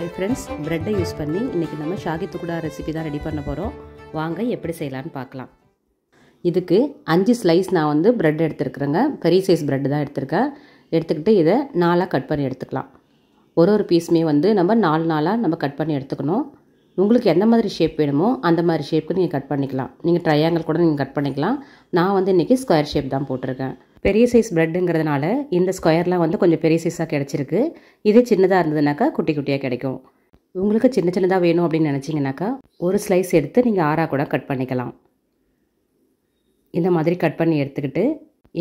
Hi friends, ப்ரெட்டை use பண்ணி இன்றைக்கி நம்ம ஷாகி துக்குடா ரெசிபி தான் ரெடி பண்ண போகிறோம். வாங்க எப்படி செய்யலான்னு பார்க்கலாம். இதுக்கு 5 ஸ்லைஸ் நான் வந்து ப்ரெட் எடுத்துருக்குறேங்க. பெரிய சைஸ் ப்ரெட்டு தான் எடுத்துருக்கேன். எடுத்துக்கிட்டு இதை 4ஆக கட் பண்ணி எடுத்துக்கலாம். ஒரு பீஸுமே வந்து நம்ம 4 நாளாக நம்ம கட் பண்ணி எடுத்துக்கணும். உங்களுக்கு எந்த மாதிரி ஷேப் வேணுமோ அந்த மாதிரி ஷேப்புக்கு நீங்கள் கட் பண்ணிக்கலாம். நீங்கள் ட்ரையாங்கிள் கூட நீங்கள் கட் பண்ணிக்கலாம். நான் வந்து இன்றைக்கி ஸ்கொயர் ஷேப் தான் போட்டிருக்கேன். பெரிய சைஸ் ப்ரெட்டுங்கிறதுனால இந்த ஸ்கொயர்லாம் வந்து கொஞ்சம் பெரிய சைஸாக கிடச்சிருக்கு. இதே சின்னதாக இருந்ததுனாக்கா குட்டி குட்டியாக கிடைக்கும். உங்களுக்கு சின்ன சின்னதாக வேணும் அப்படின்னு நினச்சிங்கனாக்கா ஒரு ஸ்லைஸ் எடுத்து நீங்கள் 6ஆக கூட கட் பண்ணிக்கலாம். இந்த மாதிரி கட் பண்ணி எடுத்துக்கிட்டு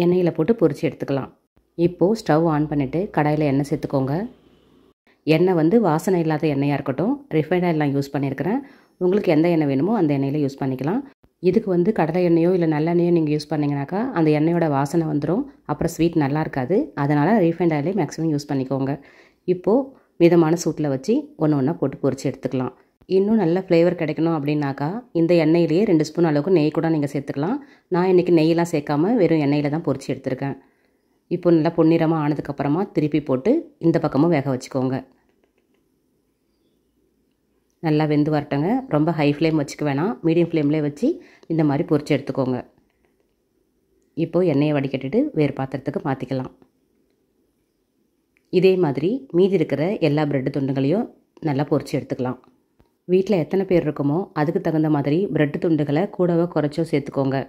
எண்ணெயில் போட்டு பொரித்து எடுத்துக்கலாம். இப்போது ஸ்டவ் ஆன் பண்ணிவிட்டு கடாயில் எண்ணெய் சேர்த்துக்கோங்க. எண்ணெய் வந்து வாசனை இல்லாத எண்ணெயாக இருக்கட்டும். ரிஃபைண்ட் ஆயிலெலாம் யூஸ் பண்ணியிருக்கிறேன். உங்களுக்கு எந்த எண்ணெய் வேணுமோ அந்த எண்ணெயில் யூஸ் பண்ணிக்கலாம். இதுக்கு வந்து கடலை எண்ணெயோ இல்லை நல்லெண்ணெயோ நீங்கள் யூஸ் பண்ணிங்கனாக்கா அந்த எண்ணெயோட வாசனை வந்துடும். அப்புறம் ஸ்வீட் நல்லா இருக்காது. அதனால் ரீஃபைண்ட் ஆயிலே மேக்ஸிமம் யூஸ் பண்ணிக்கோங்க. இப்போது மிதமான சூட்டில் வச்சு ஒன்று போட்டு பொரித்து எடுத்துக்கலாம். இன்னும் நல்ல ஃப்ளேவர் கிடைக்கணும் அப்படின்னாக்கா இந்த எண்ணெயிலேயே 2 ஸ்பூன் அளவுக்கு நெய் கூட நீங்கள் சேர்த்துக்கலாம். நான் இன்றைக்கி நெய்யெலாம் சேர்க்காம வெறும் எண்ணெயில் தான் பொரித்து எடுத்துருக்கேன். இப்போ நல்லா பொன்னிறமாக ஆனதுக்கப்புறமா திருப்பி போட்டு இந்த பக்கமும் வேக வச்சுக்கோங்க. நல்லா வெந்து வரட்டுங்க. ரொம்ப ஹை ஃப்ளேம் வச்சுக்க வேணாம், மீடியம் ஃப்ளேம்லேயே வச்சு இந்த மாதிரி பொரித்து எடுத்துக்கோங்க. இப்போது எண்ணெயை வடிகட்டிட்டு வேறு பாத்திரத்துக்கு மாற்றிக்கலாம். இதே மாதிரி மீதி இருக்கிற எல்லா ப்ரெட்டு துண்டுகளையும் நல்லா பொரித்து எடுத்துக்கலாம். வீட்டில் எத்தனை பேர் இருக்குமோ அதுக்கு தகுந்த மாதிரி ப்ரெட்டு துண்டுகளை கூடவோ குறைச்சோ சேர்த்துக்கோங்க.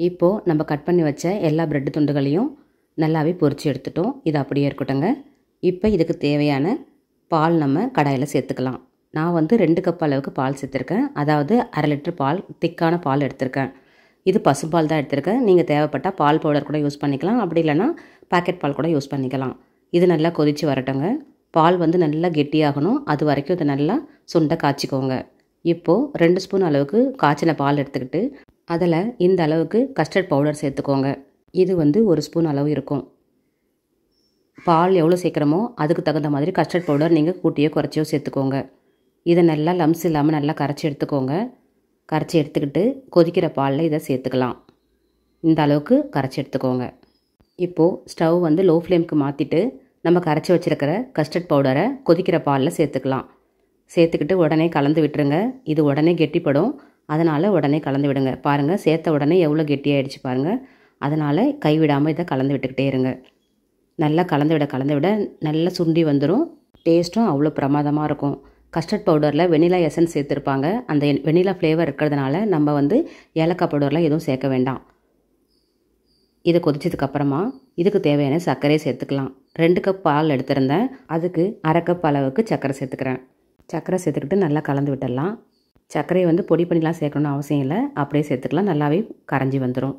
இப்போது நம்ம கட் பண்ணி வச்ச எல்லா ப்ரெட்டு துண்டுகளையும் நல்லாவே பொரித்து எடுத்துட்டோம். இது அப்படியே இருக்கட்டுங்க. இப்போ இதுக்கு தேவையான பால் நம்ம கடாயில் சேர்த்துக்கலாம். நான் வந்து 2 கப் அளவுக்கு பால் சேர்த்துருக்கேன். அதாவது 1/2 லிட்டர் பால், திக்கான பால் எடுத்திருக்கேன். இது பசும்பால் தான் எடுத்திருக்கேன். நீங்கள் தேவைப்பட்டால் பால் பவுடர் கூட யூஸ் பண்ணிக்கலாம். அப்படி இல்லைனா பாக்கெட் பால் கூட யூஸ் பண்ணிக்கலாம். இது நல்லா கொதித்து வரட்டுங்க. பால் வந்து நல்லா கெட்டியாகணும். அது வரைக்கும் இதை நல்லா சுண்டை காய்ச்சிக்கோங்க. இப்போது 2 ஸ்பூன் அளவுக்கு காய்ச்சின பால் எடுத்துக்கிட்டு அதில் இந்த அளவுக்கு கஸ்டர்ட் பவுடர் சேர்த்துக்கோங்க. இது வந்து 1 ஸ்பூன் அளவு இருக்கும். பால் எவ்வளோ சேர்க்குறமோ அதுக்கு தகுந்த மாதிரி கஸ்டர்ட் பவுடர் நீங்கள் கூட்டியோ குறைச்சியோ சேர்த்துக்கோங்க. இதை நல்லா லம்ஸ் இல்லாமல் நல்லா கரைச்சி எடுத்துக்கோங்க. கரைச்சி எடுத்துக்கிட்டு கொதிக்கிற பாலில் இதை சேர்த்துக்கலாம். இந்த அளவுக்கு கரைச்சி எடுத்துக்கோங்க. இப்போது ஸ்டவ் வந்து லோ ஃப்ளேமுக்கு மாற்றிட்டு நம்ம கரைச்சி வச்சுருக்கிற கஸ்டர்ட் பவுடரை கொதிக்கிற பாலில் சேர்த்துக்கலாம். சேர்த்துக்கிட்டு உடனே கலந்து விட்டுருங்க. இது உடனே கெட்டிப்படும். அதனால் உடனே கலந்து விடுங்க. பாருங்கள், சேர்த்த உடனே எவ்வளோ கெட்டியாகிடுச்சு பாருங்கள். அதனால் கைவிடாமல் இதை கலந்து விட்டுக்கிட்டே இருங்க. நல்லா கலந்து விட நல்லா சுண்டி வந்துடும். டேஸ்ட்டும் அவ்வளோ பிரமாதமாக இருக்கும். கஸ்டர்ட் பவுடரில் வெனிலா எசன்ஸ் சேர்த்துருப்பாங்க. அந்த வெனிலா ஃப்ளேவர் இருக்கிறதுனால நம்ம வந்து ஏலக்காய் பவுடரில் எதுவும் சேர்க்க வேண்டாம். இதை கொதிச்சதுக்கப்புறமா இதுக்கு தேவையான சர்க்கரையை சேர்த்துக்கலாம். 2 கப் பால் எடுத்திருந்தேன். அதுக்கு 1/2 கப் அளவுக்கு சர்க்கரை சேர்த்துக்கிறேன். சர்க்கரை சேர்த்துக்கிட்டு நல்லா கலந்து விட்டுடலாம். சர்க்கரையை வந்து பொடி பண்ணிலாம் சேர்க்கணும்னு அவசியம் இல்லை. அப்படியே சேர்த்துக்கலாம். நல்லாவே கரைஞ்சி வந்துடும்.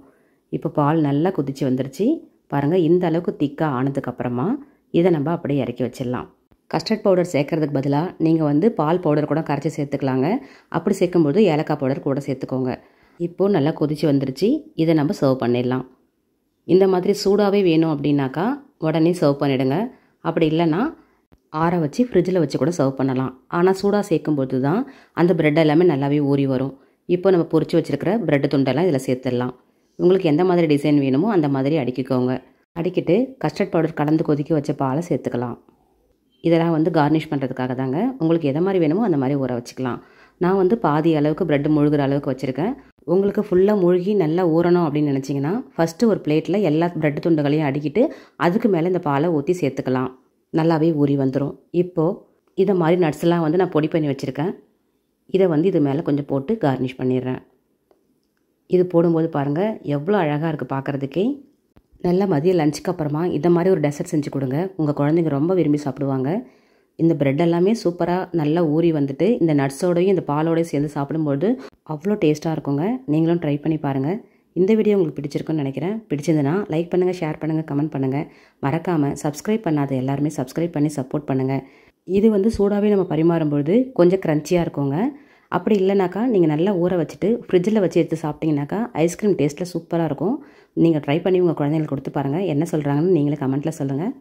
இப்போ பால் நல்லா கொதிச்சு வந்துருச்சு பாருங்கள். இந்த அளவுக்கு திக்காக ஆனதுக்கப்புறமா இதை நம்ம அப்படியே இறக்கி வச்சிடலாம். கஸ்டர்ட் பவுடர் சேர்க்கறதுக்கு பதிலாக நீங்கள் வந்து பால் பவுடர் கூட கரைச்சி சேர்த்துக்கலாங்க. அப்படி சேர்க்கும்போது ஏலக்காய் பவுடர் கூட சேர்த்துக்கோங்க. இப்போது நல்லா கொதிச்சு வந்துருச்சு. இதை நம்ம சர்வ் பண்ணிடலாம். இந்த மாதிரி சூடாகவே வேணும் அப்படின்னாக்கா உடனே சர்வ் பண்ணிவிடுங்க. அப்படி இல்லைன்னா ஆற வச்சு ஃப்ரிட்ஜில் வச்சு கூட சர்வ் பண்ணலாம். ஆனால் சூடாக சேர்க்கும்போது தான் அந்த ப்ரெட் எல்லாமே நல்லாவே ஊறி வரும். இப்போ நம்ம பொரிச்சு வச்சுருக்கிற ப்ரெட்டு துண்டெல்லாம் இதில் சேர்த்துடலாம். உங்களுக்கு எந்த மாதிரி டிசைன் வேணுமோ அந்த மாதிரி அடுக்கிக்கோங்க. அடுக்கிட்டு கஸ்டர்ட் பவுடர் கலந்து கொதிக்க வச்ச பாலை சேர்த்துக்கலாம். இதெல்லாம் வந்து கார்னிஷ் பண்ணுறதுக்காக தாங்க. உங்களுக்கு எதை மாதிரி வேணுமோ அந்த மாதிரி ஊற வச்சுக்கலாம். நான் வந்து பாதி அளவுக்கு ப்ரெட்டு முழுகிற அளவுக்கு வச்சுருக்கேன். உங்களுக்கு ஃபுல்லாக மூழ்கி நல்லா ஊறணும் அப்படின்னு நினச்சிங்கன்னா ஃபஸ்ட்டு ஒரு பிளேட்டில் எல்லா ப்ரெட்டு துண்டுகளையும் அடுக்கிட்டு அதுக்கு மேலே இந்த பாலை ஊற்றி சேர்த்துக்கலாம். நல்லாவே ஊறி வந்துடும். இப்போது இதை மாதிரி நட்ஸ்லாம் வந்து நான் பொடி பண்ணி வச்சுருக்கேன். இதை வந்து இது மேலே கொஞ்சம் போட்டு கார்னிஷ் பண்ணிடுறேன். இது போடும்போது பாருங்கள் எவ்வளோ அழகாக இருக்குது பார்க்குறதுக்கே. நல்லா மதியம் லஞ்சுக்கு அப்புறமா இந்த மாதிரி ஒரு டெசர்ட் செஞ்சு கொடுங்க. உங்கள் குழந்தைங்க ரொம்ப விரும்பி சாப்பிடுவாங்க. இந்த ப்ரெட் எல்லாமே சூப்பராக நல்லா ஊறி வந்துட்டு இந்த நட்ஸோடையும் இந்த பாலோடையும் சேர்ந்து சாப்பிடும்போது அவ்வளோ டேஸ்ட்டாக இருக்குங்க. நீங்களும் ட்ரை பண்ணி பாருங்கள். இந்த வீடியோ உங்களுக்கு பிடிச்சிருக்குன்னு நினைக்கிறேன். பிடிச்சிருந்துன்னா லைக் பண்ணுங்கள், ஷேர் பண்ணுங்கள், கமெண்ட் பண்ணுங்கள். மறக்காமல் சப்ஸ்கிரைப் பண்ணாத எல்லாருமே சப்ஸ்கிரைப் பண்ணி சப்போர்ட் பண்ணுங்கள். இது வந்து சூடாகவே நம்ம பரிமாறும்போது கொஞ்சம் க்ரன்ச்சியாக இருக்குங்க. அப்படி இல்லைனாக்கா நீங்கள் நல்லா ஊற வச்சுட்டு ஃப்ரிட்ஜில் வச்சு எடுத்து சாப்பிட்டீங்கன்னாக்கா ஐஸ்கிரீம் டேஸ்ட்டில் சூப்பராக இருக்கும். நீங்கள் ட்ரை பண்ணி உங்கள் குழந்தைங்களுக்கு கொடுத்து பாருங்கள். என்ன சொல்கிறாங்கன்னு நீங்களே கமெண்ட்டில் சொல்லுங்கள்.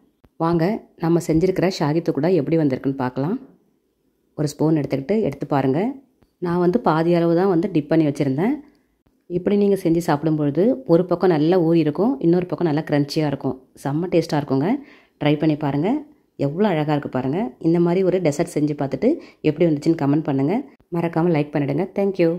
வாங்க நம்ம செஞ்சுருக்கிற ஷாகி துக்குடா எப்படி வந்திருக்குன்னு பார்க்கலாம். ஒரு ஸ்பூன் எடுத்து பாருங்கள். நான் வந்து பாதி அளவு தான் வந்து டிப் பண்ணி வச்சுருந்தேன். இப்படி நீங்கள் செஞ்சு சாப்பிடும்பொழுது ஒரு பக்கம் நல்லா ஊறி இருக்கும், இன்னொரு பக்கம் நல்லா க்ரன்ச்சியாக இருக்கும். செம்ம டேஸ்ட்டாக இருக்குங்க. ட்ரை பண்ணி பாருங்கள். எவ்வளோ அழகாக இருக்குது பாருங்கள். இந்த மாதிரி ஒரு டெசர்ட் செஞ்சு பார்த்துட்டு எப்படி வந்துச்சுன்னு கமெண்ட் பண்ணுங்கள். மறக்காமல் லைக் பண்ணிவிடுங்க. தேங்க்யூ.